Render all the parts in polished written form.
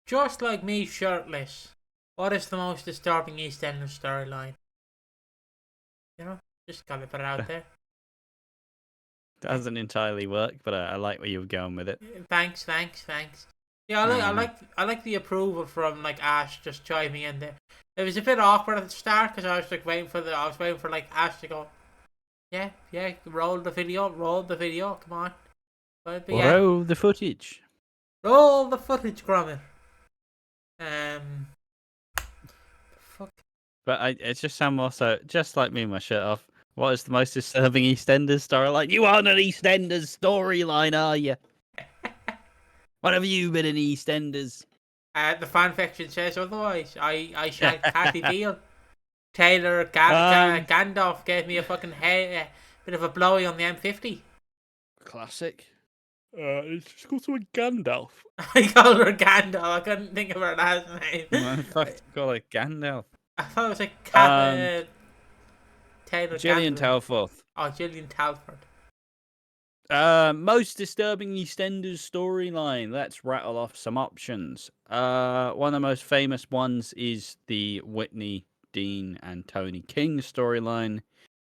Just like me shirtless. What is the most disturbing EastEnders storyline? You know, just gotta put it out there. Doesn't entirely work, but I like where you were going with it. Thanks. Yeah, I like the approval from like Ash just chiming in there. It was a bit awkward at the start because I was like waiting for like Ash to go. Yeah, roll the video, come on. But yeah, Roll the footage. roll the footage, Gromit. Fuck. But it's just Sam also, just like me and my shirt off. What is the most disturbing EastEnders storyline? You aren't an EastEnders storyline, are you? What have you been in EastEnders? The fanfiction says otherwise. I shall Cathy Beale. Taylor Gandalf gave me a fucking bit of a blowy on the M50. Classic. It's just called someone Gandalf. I called her Gandalf. I couldn't think of her last name. Man, fuck, call it Gandalf. I thought it was like Taylor Gillian Gandalf. Talforth. Oh, Gillian Talford. Most disturbing EastEnders storyline. Let's rattle off some options. One of the most famous ones is the Whitney, Dean, and Tony King storyline,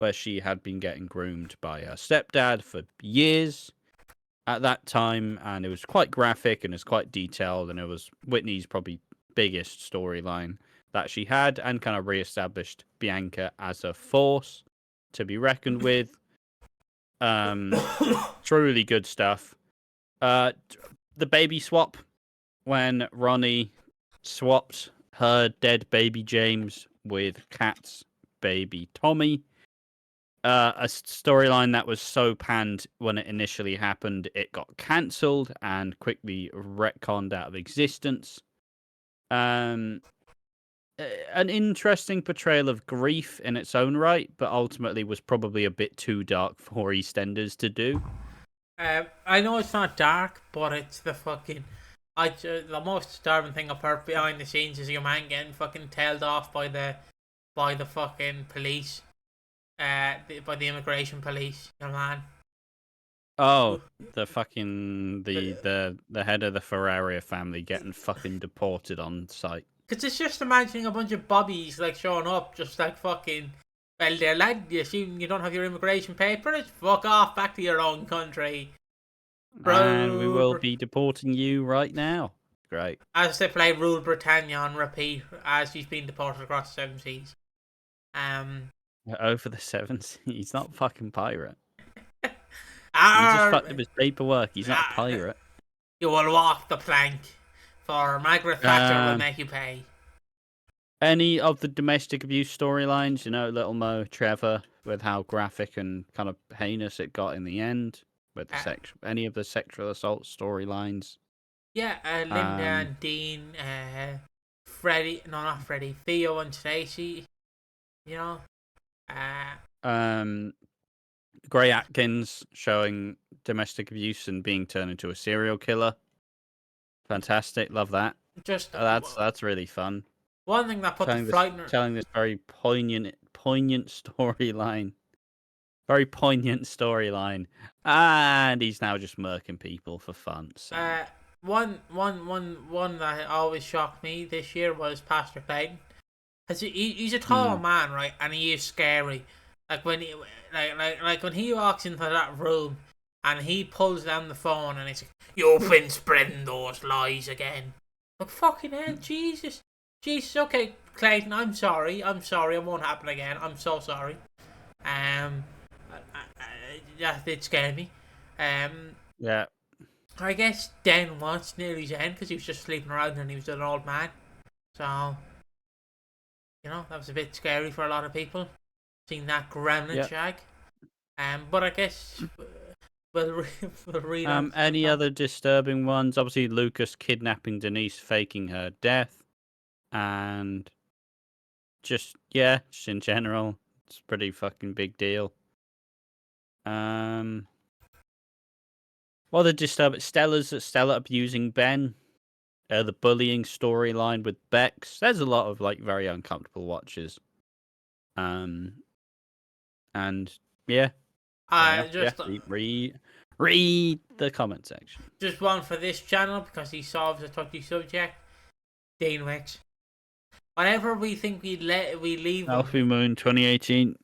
where she had been getting groomed by her stepdad for years at that time, and it was quite graphic and it's quite detailed, and it was Whitney's probably biggest storyline that she had, and kind of re-established Bianca as a force to be reckoned with. Truly good stuff. The baby swap, when Ronnie swapped her dead baby James with Kat's baby Tommy. A storyline that was so panned when it initially happened, it got cancelled and quickly retconned out of existence. An interesting portrayal of grief in its own right, but ultimately was probably a bit too dark for EastEnders to do. I know it's not dark, but it's the fucking. The most disturbing thing I've heard behind the scenes is your man getting fucking tailed off by the fucking police, by the immigration police. Your man. Oh, the fucking the head of the Ferraria family getting fucking deported on site. Cause it's just imagining a bunch of bobbies like showing up, just like fucking. Well, there, lad, you assume you don't have your immigration papers? Fuck off, back to your own country. Bro, And we will be deporting you right now. Great. As they play Rule Britannia on repeat as he's been deported across the seven seas. Over the seven seas, not fucking pirate. He Arr, just fucked up his paperwork. He's not a pirate. You will walk the plank, for Margaret Thatcher will make you pay. Any of the domestic abuse storylines, Little Mo, Trevor, with how graphic and kind of heinous it got in the end, with the any of the sexual assault storylines. Yeah, Linda and Dean, Freddie, no, not Freddie, Theo and Stacey, Gray Atkins showing domestic abuse and being turned into a serial killer. Fantastic, love that. That's really fun. One thing that put telling this very poignant storyline. Very poignant storyline. And he's now just murking people for fun. So. One that always shocked me this year was Pastor Clayton. Cause he's a tall man, right? And he is scary. Like when he when he walks into that room and he pulls down the phone and he's like, "You've been spreading those lies again." Like fucking hell, Jesus, okay, Clayton, I'm sorry, it won't happen again. I'm so sorry. That did scare me. Yeah. I guess Den was near his end because he was just sleeping around and he was an old man. So, that was a bit scary for a lot of people. Seeing that gremlin shag. But I guess we'll read any other disturbing ones? Obviously, Lucas kidnapping Denise, faking her death. And just in general, it's a pretty fucking big deal. Well, the disturbing Stella abusing Ben, the bullying storyline with Bex. There's a lot of very uncomfortable watches. And read the comment section. Just one for this channel because he solves a touchy subject. Dean Wicks. Whenever we think we leave him, Alfie Moon 2018.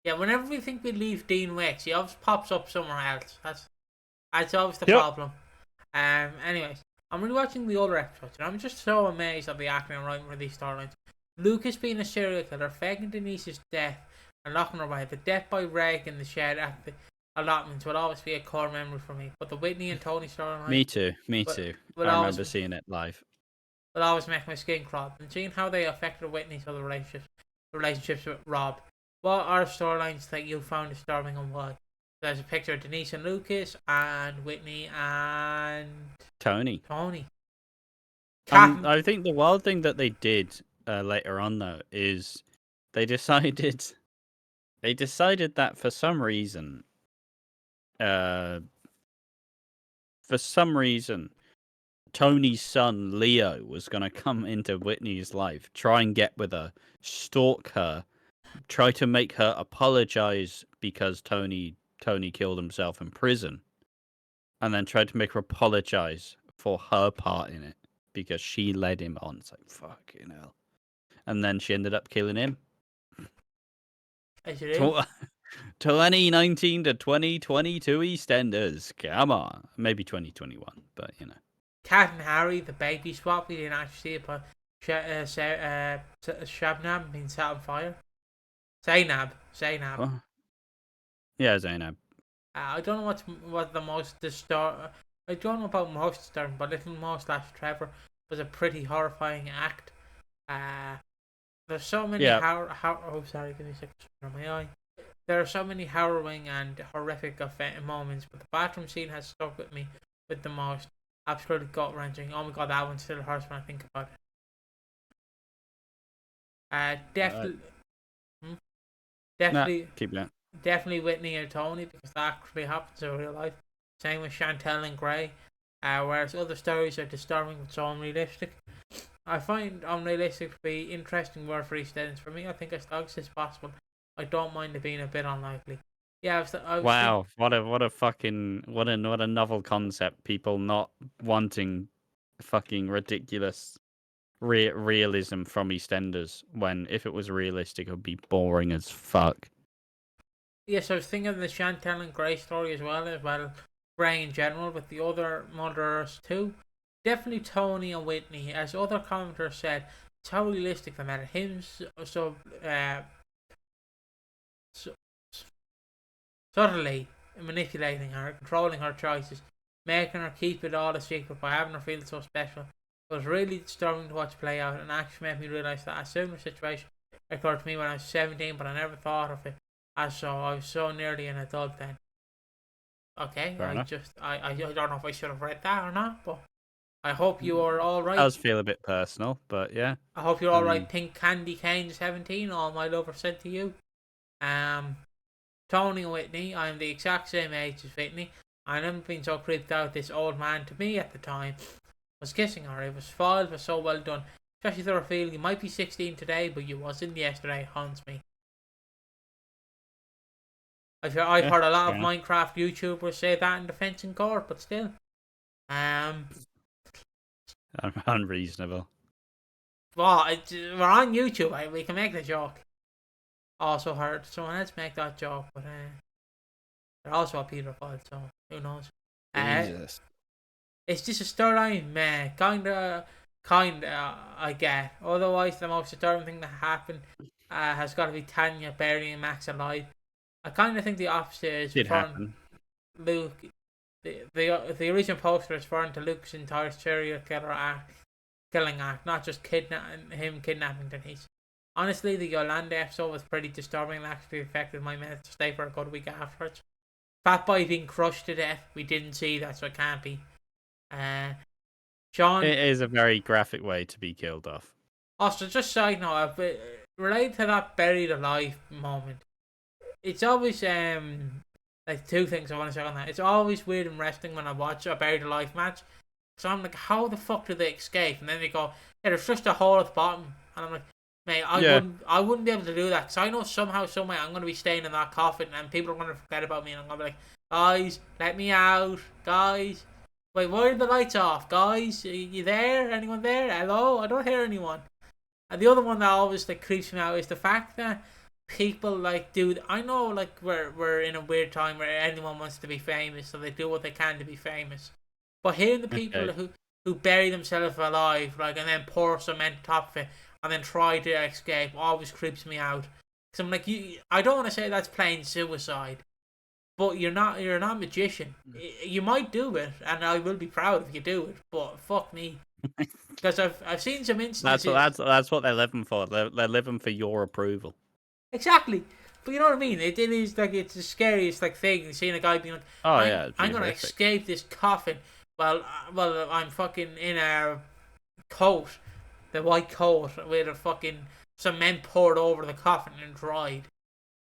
yeah, whenever we think we leave Dean Wicks, he always pops up somewhere else. That's always the Yep. problem. Anyways, I'm rewatching the older episodes, and I'm just so amazed at the acting and writing for these storylines. Lucas being a serial killer, faking Denise's death and locking her away. The death by Reg in the shed at the allotments will always be a core memory for me. But the Whitney and Tony storyline, Me too. I remember seeing it live. Will always make my skin crawl. And seeing how they affected Whitney's other relationships with Rob. What are storylines that you found disturbing and why? There's a picture of Denise and Lucas and Whitney and Tony. Cat- I think the wild thing that they did later on though is they decided that for some reason Tony's son Leo was gonna come into Whitney's life, try and get with her, stalk her, try to make her apologize because Tony killed himself in prison, and then tried to make her apologize for her part in it because she led him on. It's like, fucking hell. And then she ended up killing him. 2019 to 2022 EastEnders. Come on. Maybe 2021, but you know. Cat and Harry, the baby swap, we didn't actually see it, but Shabnam being set on fire. Zainab. Oh. Yeah, Zainab. I don't know what the most disturbing. I don't know about most disturbing, but Little Mo / Trevor was a pretty horrifying act. There's so many oh, sorry, give me a second on my eye. There are so many harrowing and horrific moments, but the bathroom scene has stuck with me with the most. Absolutely gut wrenching. Oh my god, that one still hurts when I think about it. Definitely. Keep that. Definitely Whitney and Tony, because that actually happens in real life. Same with Chantel and Gray. Whereas other stories are disturbing but so unrealistic. I find unrealistic to be interesting word for EastEnders. For me, I think as dogs is possible. I don't mind it being a bit unlikely. Yeah, wow, what a novel concept. People not wanting fucking ridiculous realism from EastEnders, when if it was realistic it would be boring as fuck. Yes, I was thinking of the Chantel and Gray story as well Gray in general, with the other murderers too. Definitely Tony and Whitney, as other commenters said. It's how realistic they made it. Him subtly manipulating her, controlling her choices, making her keep it all a secret by having her feel so special. It was really disturbing to watch play out, and actually made me realise that a similar situation occurred to me when I was 17, but I never thought of it as so. I was so nearly an adult then. Okay, I don't know if I should have read that or not, but I hope you are alright. It does feel a bit personal, but yeah. I hope you're alright, Pink Candy Cane 17, all my love are sent to you. Tony and Whitney, I'm the exact same age as Whitney. I never been so creeped out this old man to me at the time was kissing her. It was foiled, but so well done. Especially the reveal, you might be 16 today, but you wasn't yesterday, haunts me. I've heard a lot of Minecraft YouTubers say that in defense in court, but still. Unreasonable. Well, we're on YouTube, we can make the joke. Also heard someone else make that joke, but they're also a paedophile, so who knows? Jesus. It's just a storyline, man. Kinda, I get. Otherwise, the most disturbing thing that happened has got to be Tanya burying Max alive. I kind of think the opposite is happen. Luke. The original poster is referring to Luke's entire serial killing act, not just kidnapping Denise. Honestly, the Yolanda episode was pretty disturbing and actually affected my minutes to stay for a good week afterwards. Fat Boy being crushed to death, we didn't see that, so it can't be. Sean. It is a very graphic way to be killed off. Also, just side note, related to that buried alive moment, it's always like two things I want to say on that. It's always weird in wrestling when I watch a buried alive match. So I'm like, how the fuck did they escape? And then they go, yeah, there's just a hole at the bottom. And I'm like, mate, I wouldn't be able to do that, because I know somehow, some way I'm going to be staying in that coffin and people are going to forget about me, and I'm going to be like, guys, let me out, guys. Wait, why are the lights off, guys? Are you there? Anyone there? Hello? I don't hear anyone. And the other one that always like creeps me out is the fact that people like do. I know like we're in a weird time where anyone wants to be famous, so they do what they can to be famous. But hearing the people Okay. who bury themselves alive, like, and then pour cement on top of it, and then try to escape, always creeps me out. Cause I'm like, I don't want to say that's plain suicide, but you're not a magician. You might do it, and I will be proud if you do it. But fuck me, because I've seen some instances. That's what they're living for. They're living for your approval. Exactly. But you know what I mean? It is like, it's the scariest like thing, seeing a guy being like, Oh yeah, it'd I'm be gonna horrific. escape this coffin. Well, I'm fucking in a coat, the white coat with a fucking cement poured over the coffin and dried.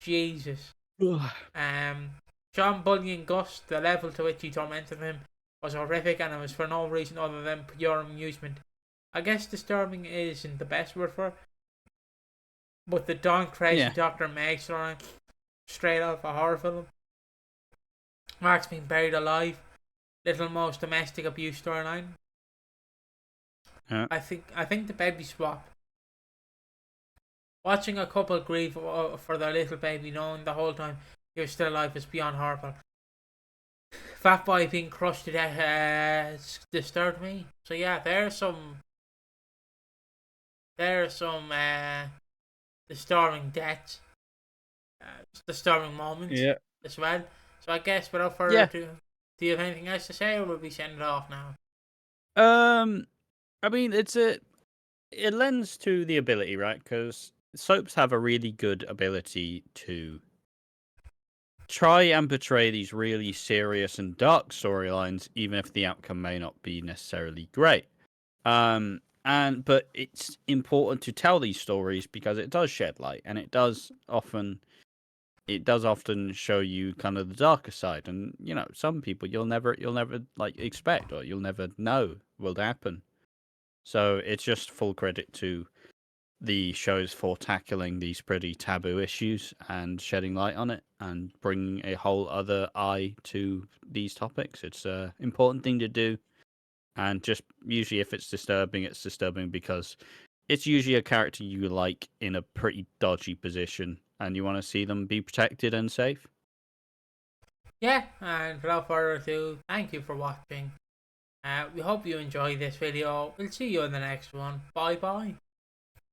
Jesus. John Bunyan Gus, the level to which he tormented him was horrific, and it was for no reason other than pure amusement. I guess disturbing isn't the best word for it, but the Don Crazy Yeah. Dr. Meg storyline, straight off a horror film. Mark's been buried alive. Little Mo's domestic abuse storyline. Yeah. I think the baby swap. Watching a couple grieve for their little baby, knowing the whole time he was still alive, is beyond horrible. Fat Boy being crushed to death disturbed me. So yeah, there are some disturbing deaths, disturbing moments Yeah. as well. So I guess without further ado, do you have anything else to say, or will we send it off now? I mean, it lends to the ability, right? Because soaps have a really good ability to try and portray these really serious and dark storylines, even if the outcome may not be necessarily great. But it's important to tell these stories because it does shed light, and it does often show you kind of the darker side. And you know, some people you'll never like expect, or you'll never know will happen. So it's just full credit to the shows for tackling these pretty taboo issues and shedding light on it and bringing a whole other eye to these topics. It's an important thing to do. And just usually, if it's disturbing because it's usually a character you like in a pretty dodgy position and you want to see them be protected and safe. Yeah, and without further ado, thank you for watching. We hope you enjoyed this video. We'll see you in the next one. Bye bye.